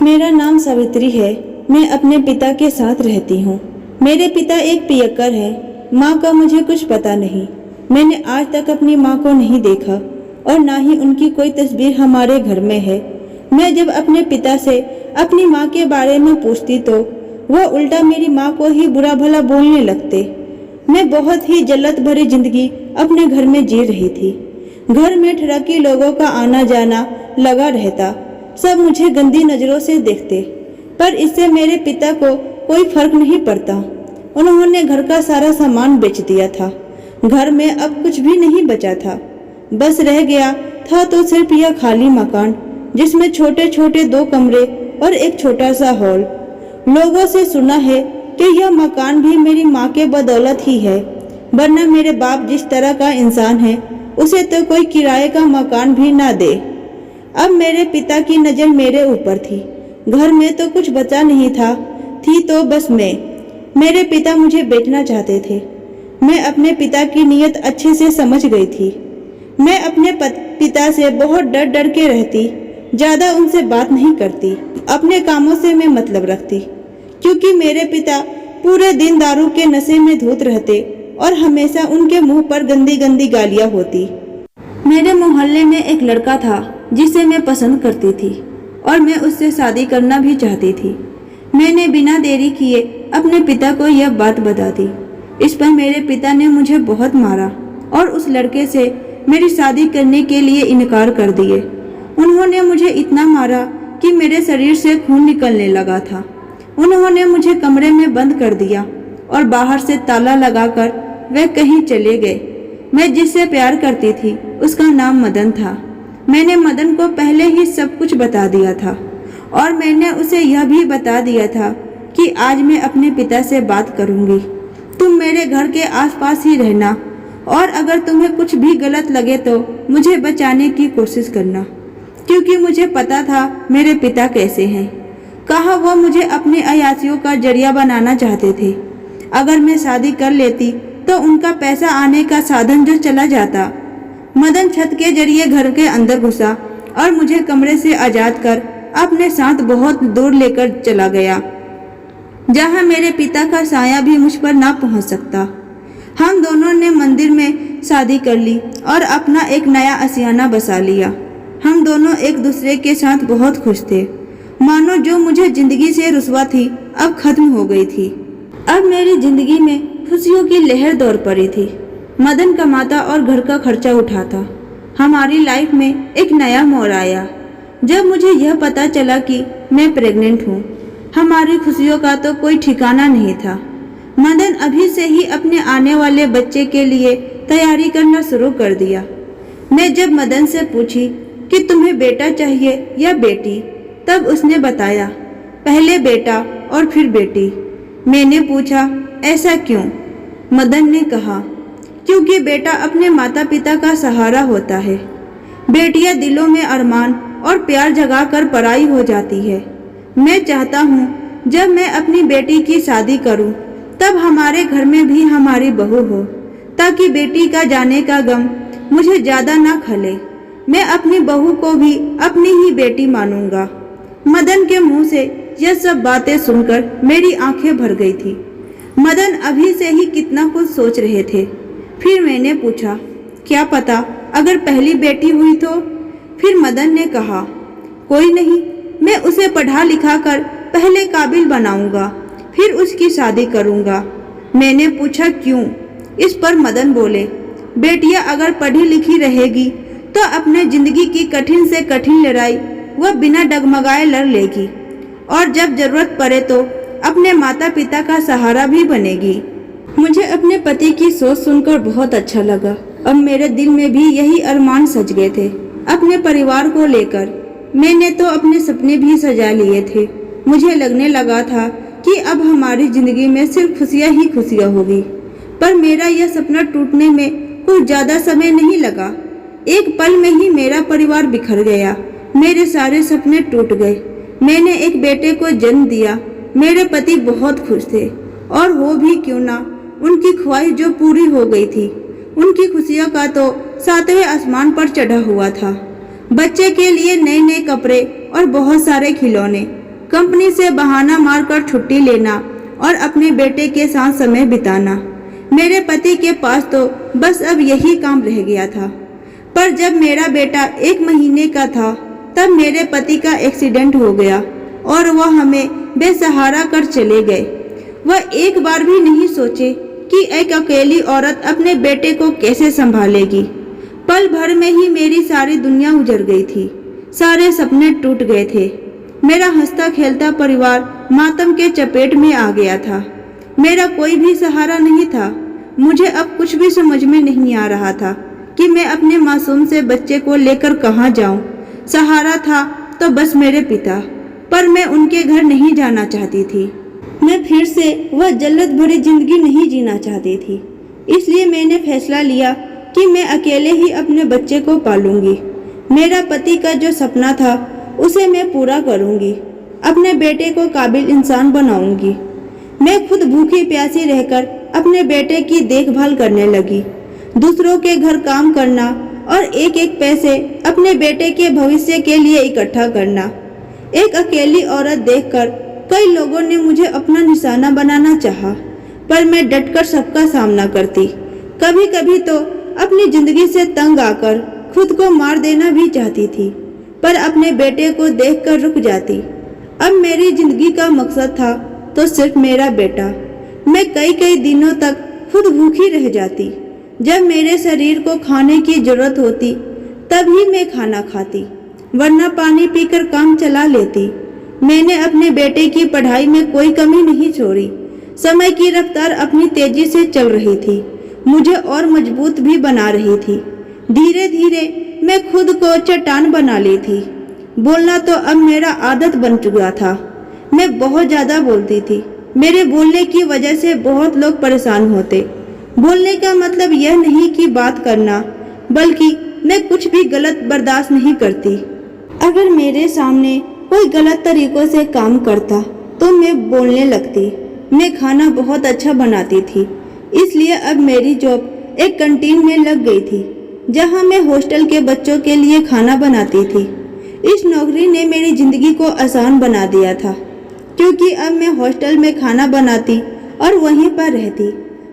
मेरा नाम सावित्री है। मैं अपने पिता के साथ रहती हूँ। मेरे पिता एक पियक्कर हैं। माँ का मुझे कुछ पता नहीं। मैंने आज तक अपनी माँ को नहीं देखा और ना ही उनकी कोई तस्वीर हमारे घर में है। मैं जब अपने पिता से अपनी माँ के बारे में पूछती तो वह उल्टा मेरी माँ को ही बुरा भला बोलने लगते। मैं बहुत ही जल्लत भरी जिंदगी अपने घर में जी रही थी। घर में ठरकी लोगों का आना जाना लगा रहता। सब मुझे गंदी नजरों से देखते, पर इससे मेरे पिता को कोई फर्क नहीं पड़ता। उन्होंने घर का सारा सामान बेच दिया था। घर में अब कुछ भी नहीं बचा था। बस रह गया था तो सिर्फ यह खाली मकान, जिसमें छोटे छोटे 2 कमरे और एक छोटा सा हॉल। लोगों से सुना है कि यह मकान भी मेरी माँ के बदौलत ही है, वरना मेरे बाप जिस तरह का इंसान है उसे तो कोई किराए का मकान भी ना दे। अब मेरे पिता की नज़र मेरे ऊपर थी। घर में तो कुछ बचा नहीं था, थी तो बस मैं। मेरे पिता मुझे बेचना चाहते थे। मैं अपने पिता की नीयत अच्छे से समझ गई थी। मैं अपने पिता से बहुत डर डर के रहती, ज़्यादा उनसे बात नहीं करती, अपने कामों से मैं मतलब रखती, क्योंकि मेरे पिता पूरे दिन दारू के नशे में धुत रहते और हमेशा उनके मुंह पर गंदी गंदी गालियाँ होती। मेरे मोहल्ले में एक लड़का था जिसे मैं पसंद करती थी और मैं उससे शादी करना भी चाहती थी। मैंने बिना देरी किए अपने पिता को यह बात बता दी। इस पर मेरे पिता ने मुझे बहुत मारा और उस लड़के से मेरी शादी करने के लिए इनकार कर दिए। उन्होंने मुझे इतना मारा कि मेरे शरीर से खून निकलने लगा था। उन्होंने मुझे कमरे में बंद कर दिया और बाहर से ताला लगाकर वे कहीं चले गए। मैं जिससे प्यार करती थी उसका नाम मदन था। मैंने मदन को पहले ही सब कुछ बता दिया था और मैंने उसे यह भी बता दिया था कि आज मैं अपने पिता से बात करूंगी। तुम मेरे घर के आसपास ही रहना और अगर तुम्हें कुछ भी गलत लगे तो मुझे बचाने की कोशिश करना, क्योंकि मुझे पता था मेरे पिता कैसे हैं। कहा वो मुझे अपनी अयाशियों का जरिया बनाना चाहते थे। अगर मैं शादी कर लेती तो उनका पैसा आने का साधन जो चला जाता। मदन छत के जरिए घर के अंदर घुसा और मुझे कमरे से आजाद कर अपने साथ बहुत दूर लेकर चला गया, जहां मेरे पिता का साया भी मुझ पर ना पहुंच सकता। हम दोनों ने मंदिर में शादी कर ली और अपना एक नया आशियाना बसा लिया। हम दोनों एक दूसरे के साथ बहुत खुश थे, मानो जो मुझे जिंदगी से रुस्वा थी अब खत्म हो गई थी। अब मेरी जिंदगी में खुशियों की लहर दौड़ पड़ी थी। मदन कमाता और घर का खर्चा उठाता। हमारी लाइफ में एक नया मोड़ आया जब मुझे यह पता चला कि मैं प्रेग्नेंट हूँ। हमारी खुशियों का तो कोई ठिकाना नहीं था। मदन अभी से ही अपने आने वाले बच्चे के लिए तैयारी करना शुरू कर दिया। मैं जब मदन से पूछी कि तुम्हें बेटा चाहिए या बेटी, तब उसने बताया पहले बेटा और फिर बेटी। मैंने पूछा ऐसा क्यों? मदन ने कहा क्योंकि बेटा अपने माता पिता का सहारा होता है। बेटियां दिलों में अरमान और प्यार जगाकर पराई हो जाती है। मैं चाहता हूँ जब मैं अपनी बेटी की शादी करूँ तब हमारे घर में भी हमारी बहू हो, ताकि बेटी का जाने का गम मुझे ज्यादा ना खले। मैं अपनी बहू को भी अपनी ही बेटी मानूंगा। मदन के मुंह से यह सब बातें सुनकर मेरी आंखें भर गई थी। मदन अभी से ही कितना कुछ सोच रहे थे। फिर मैंने पूछा क्या पता अगर पहली बेटी हुई तो? फिर मदन ने कहा कोई नहीं, मैं उसे पढ़ा लिखा कर पहले काबिल बनाऊंगा, फिर उसकी शादी करूंगा। मैंने पूछा क्यों? इस पर मदन बोले बेटियां अगर पढ़ी लिखी रहेगी तो अपने जिंदगी की कठिन से कठिन लड़ाई वह बिना डगमगाए लड़ लेगी और जब जरूरत पड़े तो अपने माता पिता का सहारा भी बनेगी। मुझे अपने पति की सोच सुनकर बहुत अच्छा लगा। अब मेरे दिल में भी यही अरमान सज गए थे अपने परिवार को लेकर। मैंने तो अपने सपने भी सजा लिए थे। मुझे लगने लगा था कि अब हमारी जिंदगी में सिर्फ खुशियां ही खुशियां होगी, पर मेरा यह सपना टूटने में कुछ ज्यादा समय नहीं लगा। एक पल में ही मेरा परिवार बिखर गया। मेरे सारे सपने टूट गए। मैंने एक बेटे को जन्म दिया। मेरे पति बहुत खुश थे और हो भी क्यों ना, उनकी ख्वाहिश जो पूरी हो गई थी। उनकी खुशियों का तो 7वें आसमान पर चढ़ा हुआ था। बच्चे के लिए नए नए कपड़े और बहुत सारे खिलौने। कंपनी से बहाना मारकर छुट्टी लेना और अपने बेटे के साथ समय बिताना। मेरे पति के पास तो बस अब यही काम रह गया था। पर जब मेरा बेटा 1 महीने का था तब मेरे पति का एक्सीडेंट हो गया और वह हमें बेसहारा कर चले गए। वह एक बार भी नहीं सोचे कि एक अकेली औरत अपने बेटे को कैसे संभालेगी। पल भर में ही मेरी सारी दुनिया उजड़ गई थी, सारे सपने टूट गए थे। मेरा हंसता खेलता परिवार मातम के चपेट में आ गया था। मेरा कोई भी सहारा नहीं था। मुझे अब कुछ भी समझ में नहीं आ रहा था कि मैं अपने मासूम से बच्चे को लेकर कहाँ जाऊं। सहारा था तो बस मेरे पिता, पर मैं उनके घर नहीं जाना चाहती थी। मैं फिर से वह जल्लत भरी जिंदगी नहीं जीना चाहती थी। इसलिए मैंने फैसला लिया कि मैं अकेले ही अपने बच्चे को पालूंगी। मेरा पति का जो सपना था उसे मैं पूरा करूंगी। अपने बेटे को काबिल इंसान बनाऊंगी। मैं खुद भूखी प्यासी रहकर अपने बेटे की देखभाल करने लगी। दूसरों के घर काम करना और एक एक पैसे अपने बेटे के भविष्य के लिए इकट्ठा करना। एक अकेली औरत देखकर कई लोगों ने मुझे अपना निशाना बनाना चाहा, पर मैं डटकर सबका सामना करती। कभी कभी तो अपनी जिंदगी से तंग आकर खुद को मार देना भी चाहती थी, पर अपने बेटे को देखकर रुक जाती। अब मेरी जिंदगी का मकसद था तो सिर्फ मेरा बेटा। मैं कई कई दिनों तक खुद भूखी रह जाती। जब मेरे शरीर को खाने की जरूरत होती तभी मैं खाना खाती, वरना पानी पीकर काम चला लेती। मैंने अपने बेटे की पढ़ाई में कोई कमी नहीं छोड़ी। समय की रफ्तार अपनी तेजी से चल रही थी, मुझे और मजबूत भी बना रही थी। धीरे धीरे मैं खुद को चट्टान बना ली थी। बोलना तो अब मेरा आदत बन चुका था। मैं बहुत ज्यादा बोलती थी। मेरे बोलने की वजह से बहुत लोग परेशान होते। बोलने का मतलब यह नहीं कि बात करना, बल्कि मैं कुछ भी गलत बर्दाश्त नहीं करती। अगर मेरे सामने कोई गलत तरीकों से काम करता तो मैं बोलने लगती। मैं खाना बहुत अच्छा बनाती थी, इसलिए अब मेरी जॉब एक कैंटीन में लग गई थी, जहां मैं हॉस्टल के बच्चों के लिए खाना बनाती थी। इस नौकरी ने मेरी जिंदगी को आसान बना दिया था, क्योंकि अब मैं हॉस्टल में खाना बनाती और वहीं पर रहती।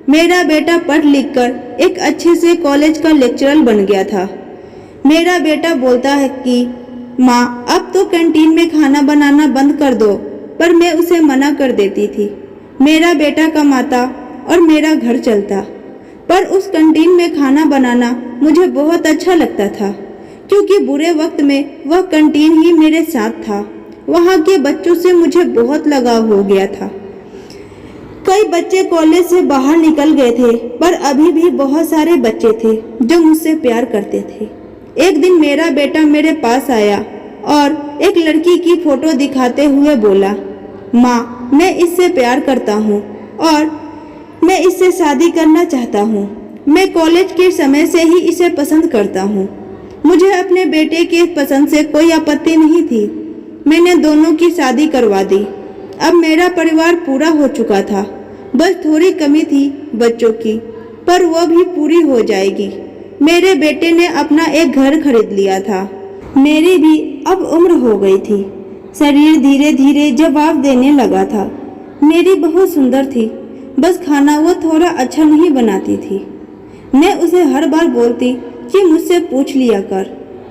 मेरा बेटा पढ़ लिख कर एक अच्छे से कॉलेज का लेक्चरर बन गया था। मेरा बेटा बोलता है कि माँ, अब तो कैंटीन में खाना बनाना बंद कर दो, पर मैं उसे मना कर देती थी। मेरा बेटा कमाता और मेरा घर चलता, पर उस कैंटीन में खाना बनाना मुझे बहुत अच्छा लगता था, क्योंकि बुरे वक्त में वह कैंटीन ही मेरे साथ था। वहाँ के बच्चों से मुझे बहुत लगाव हो गया था। कई बच्चे कॉलेज से बाहर निकल गए थे, पर अभी भी बहुत सारे बच्चे थे जो मुझसे प्यार करते थे। एक दिन मेरा बेटा मेरे पास आया और एक लड़की की फोटो दिखाते हुए बोला, माँ, मैं इससे प्यार करता हूँ और मैं इससे शादी करना चाहता हूँ। मैं कॉलेज के समय से ही इसे पसंद करता हूँ। मुझे अपने बेटे के पसंद से कोई आपत्ति नहीं थी। मैंने दोनों की शादी करवा दी। अब मेरा परिवार पूरा हो चुका था, बस थोड़ी कमी थी बच्चों की, पर वो भी पूरी हो जाएगी। मेरे बेटे ने अपना एक घर खरीद लिया था। मेरी भी अब उम्र हो गई थी। शरीर धीरे धीरे जवाब देने लगा था। मेरी बहुत सुंदर थी, बस खाना वो थोड़ा अच्छा नहीं बनाती थी। मैं उसे हर बार बोलती कि मुझसे पूछ लिया कर,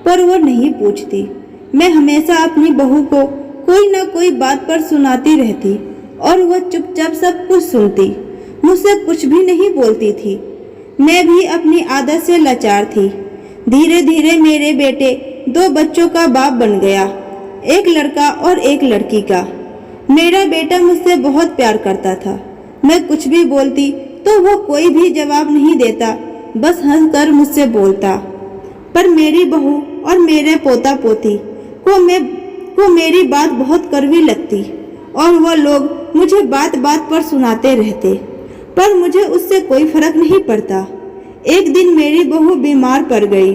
पर वो नहीं पूछती। मैं हमेशा अपनी बहू को कोई ना कोई बात पर सुनाती रहती और वो चुपचाप सब कुछ सुनती, मुझसे कुछ भी नहीं बोलती थी। मैं भी अपनी आदत से लाचार थी। धीरे धीरे मेरे बेटे 2 बच्चों का बाप बन गया, एक लड़का और एक लड़की का। मेरा बेटा मुझसे बहुत प्यार करता था। मैं कुछ भी बोलती तो वो कोई भी जवाब नहीं देता, बस हंसकर मुझसे बोलता। पर मेरी बहू और मेरे पोता पोती को मेरी बात बहुत कड़वी लगती और वो लोग मुझे बात बात पर सुनाते रहते, पर मुझे उससे कोई फर्क नहीं पड़ता। एक दिन मेरी बहू बीमार पड़ गई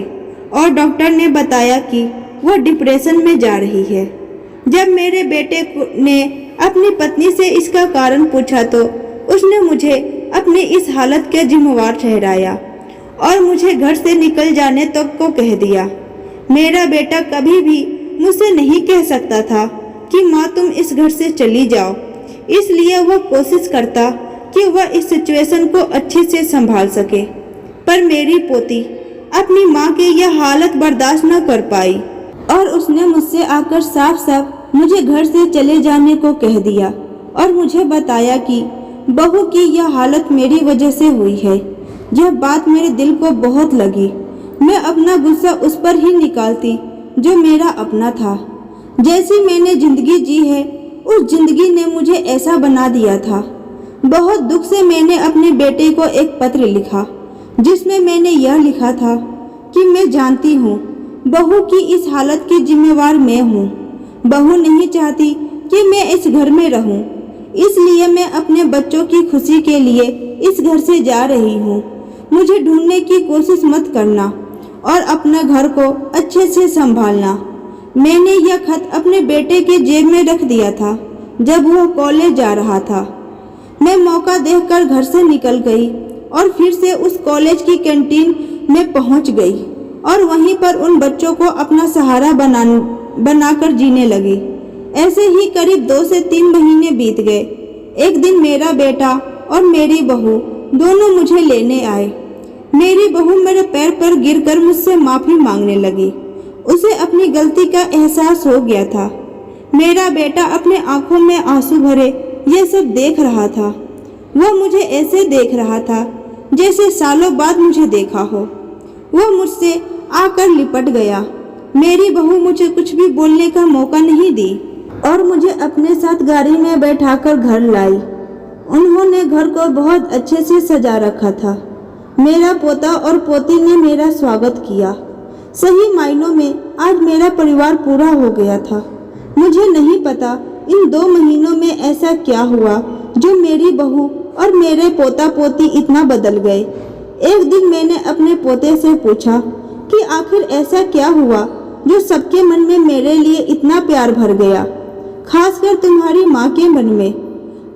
और डॉक्टर ने बताया कि वो डिप्रेशन में जा रही है। जब मेरे बेटे ने अपनी पत्नी से इसका कारण पूछा तो उसने मुझे अपनी इस हालत के जिम्मेवार ठहराया और मुझे घर से निकल जाने तक को कह दिया। मेरा बेटा कभी भी मुझसे नहीं कह सकता था कि माँ तुम इस घर से चली जाओ, इसलिए वह कोशिश करता कि वह इस सिचुएशन को अच्छे से संभाल सके। पर मेरी पोती अपनी माँ की यह हालत बर्दाश्त न कर पाई और उसने मुझसे आकर साफ साफ मुझे घर से चले जाने को कह दिया और मुझे बताया कि बहू की यह हालत मेरी वजह से हुई है। यह बात मेरे दिल को बहुत लगी। मैं अपना गुस्सा उस पर ही निकालती जो मेरा अपना था। जैसी मैंने जिंदगी जी है, उस जिंदगी ने मुझे ऐसा बना दिया था। बहुत दुख से मैंने अपने बेटे को एक पत्र लिखा, जिसमें मैंने यह लिखा था कि मैं जानती हूँ बहू की इस हालत की जिम्मेवार मैं हूँ। बहू नहीं चाहती कि मैं इस घर में रहूँ, इसलिए मैं अपने बच्चों की खुशी के लिए इस घर से जा रही हूँ। मुझे ढूंढने की कोशिश मत करना और अपना घर को अच्छे से संभालना। मैंने यह खत अपने बेटे के जेब में रख दिया था जब वह कॉलेज जा रहा था। मैं मौका देखकर घर से निकल गई और फिर से उस कॉलेज की कैंटीन में पहुंच गई और वहीं पर उन बच्चों को अपना सहारा बनाकर जीने लगी। ऐसे ही करीब 2 से 3 महीने बीत गए। एक दिन मेरा बेटा और मेरी बहू दोनों मुझे लेने आए। मेरी बहू मेरे पैर पर गिरकर मुझसे माफी मांगने लगी। उसे अपनी गलती का एहसास हो गया था। मेरा बेटा अपने आंखों में आंसू भरे यह सब देख रहा था। वह मुझे ऐसे देख रहा था जैसे सालों बाद मुझे देखा हो। वह मुझसे आकर लिपट गया। मेरी बहू मुझे कुछ भी बोलने का मौका नहीं दी और मुझे अपने साथ गाड़ी में बैठाकर घर लाई। उन्होंने घर को बहुत अच्छे से सजा रखा था। मेरा पोता और पोती ने मेरा स्वागत किया। सही मायनों में आज मेरा परिवार पूरा हो गया था। मुझे नहीं पता इन 2 महीनों में ऐसा क्या हुआ जो मेरी बहू और मेरे पोता पोती इतना बदल गए। एक दिन मैंने अपने पोते से पूछा कि आखिर ऐसा क्या हुआ जो सबके मन में मेरे लिए इतना प्यार भर गया, खासकर तुम्हारी माँ के मन में।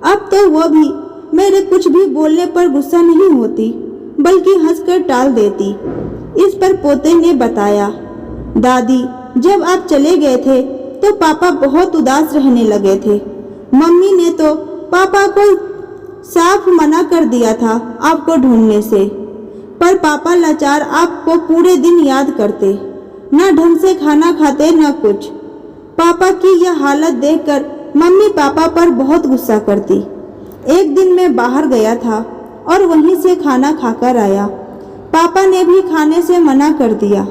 अब तो वह भी मेरे कुछ भी बोलने पर गुस्सा नहीं होती, बल्कि हंसकर टाल देती। इस पर पोते ने बताया, दादी जब आप चले गए थे तो पापा बहुत उदास रहने लगे थे। मम्मी ने तो पापा को साफ मना कर दिया था आपको ढूंढने से, पर पापा लाचार आपको पूरे दिन याद करते, ना ढंग से खाना खाते ना कुछ। पापा की यह हालत देखकर मम्मी पापा पर बहुत गुस्सा करती। एक दिन मैं बाहर गया था और वहीं से खाना खाकर आया। पापा ने भी खाने से मना कर दिया।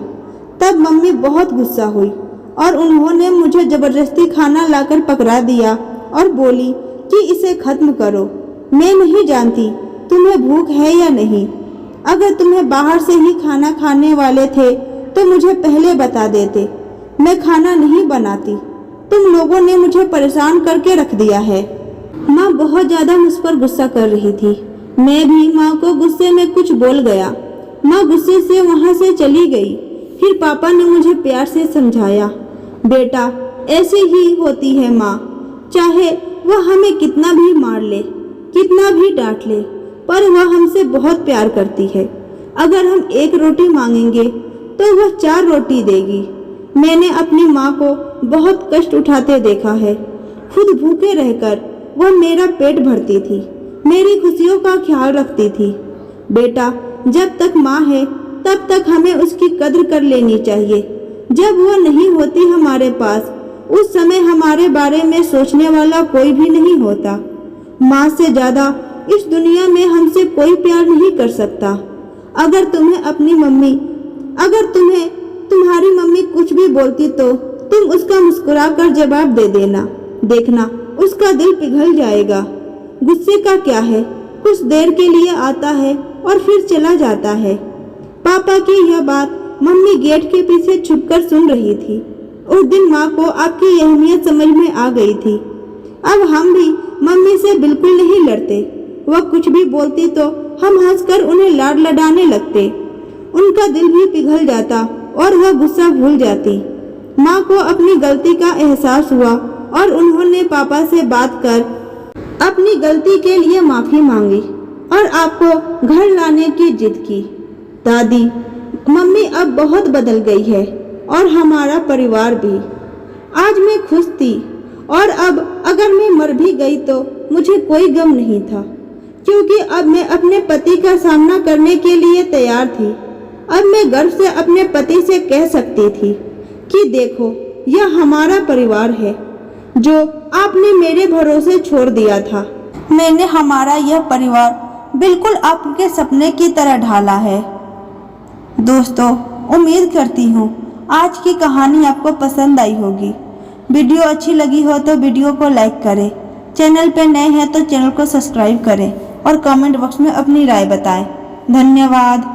तब मम्मी बहुत गुस्सा हुई और उन्होंने मुझे जबरदस्ती खाना लाकर पकड़ा दिया और बोली कि इसे खत्म करो। मैं नहीं जानती तुम्हें भूख है या नहीं। अगर तुम्हें बाहर से ही खाना खाने वाले थे तो मुझे पहले बता देते, मैं खाना नहीं बनाती। तुम लोगों ने मुझे परेशान करके रख दिया है। माँ बहुत ज्यादा मुझ पर गुस्सा कर रही थी। मैं भी माँ को गुस्से में कुछ बोल गया। माँ गुस्से से वहाँ से चली गई। फिर पापा ने मुझे प्यार से समझाया, बेटा ऐसे ही होती है माँ, चाहे वह हमें कितना भी मार ले, कितना भी डांट ले, पर वह हमसे बहुत प्यार करती है। अगर हम 1 रोटी मांगेंगे तो वह 4 रोटी देगी। मैंने अपनी माँ को बहुत कष्ट उठाते देखा है। खुद भूखे रहकर वह मेरा पेट भरती थी, मेरी खुशियों का ख्याल रखती थी। बेटा जब तक माँ है तब तक हमें उसकी कद्र कर लेनी चाहिए। जब वह नहीं होती हमारे पास, उस समय हमारे बारे में सोचने वाला कोई भी नहीं होता। माँ से ज्यादा इस दुनिया में हमसे कोई प्यार नहीं कर सकता। अगर तुम्हें तुम्हारी मम्मी कुछ भी बोलती तो तुम उसका मुस्कुराकर जवाब दे देना। देखना उसका दिल पिघल जाएगा। गुस्से का क्या है, कुछ देर के लिए आता है और फिर चला जाता है। पापा की यह बात मम्मी गेट के पीछे छुपकर सुन रही थी। उस दिन माँ को आपकी अहमियत समझ में आ गई थी। अब हम भी मम्मी से बिल्कुल नहीं लड़ते। वह कुछ भी बोलती तो हम हंसकर उन्हें लाड लडाने लगते। उनका दिल भी पिघल जाता और वह गुस्सा भूल जाती। माँ को अपनी गलती का एहसास हुआ और उन्होंने पापा से बात कर अपनी गलती के लिए माफी मांगी और आपको घर लाने की जिद की। दादी मम्मी अब बहुत बदल गई है और हमारा परिवार भी। आज मैं खुश थी और अब अगर मैं मर भी गई तो मुझे कोई गम नहीं था, क्योंकि अब मैं अपने पति का सामना करने के लिए तैयार थी। अब मैं गर्व से अपने पति से कह सकती थी कि देखो, यह हमारा परिवार है जो आपने मेरे भरोसे छोड़ दिया था। मैंने हमारा यह परिवार बिल्कुल आपके सपने की तरह ढाला है। दोस्तों, उम्मीद करती हूँ आज की कहानी आपको पसंद आई होगी। वीडियो अच्छी लगी हो तो वीडियो को लाइक करें, चैनल पर नए हैं तो चैनल को सब्सक्राइब करें और कमेंट बॉक्स में अपनी राय बताएं। धन्यवाद।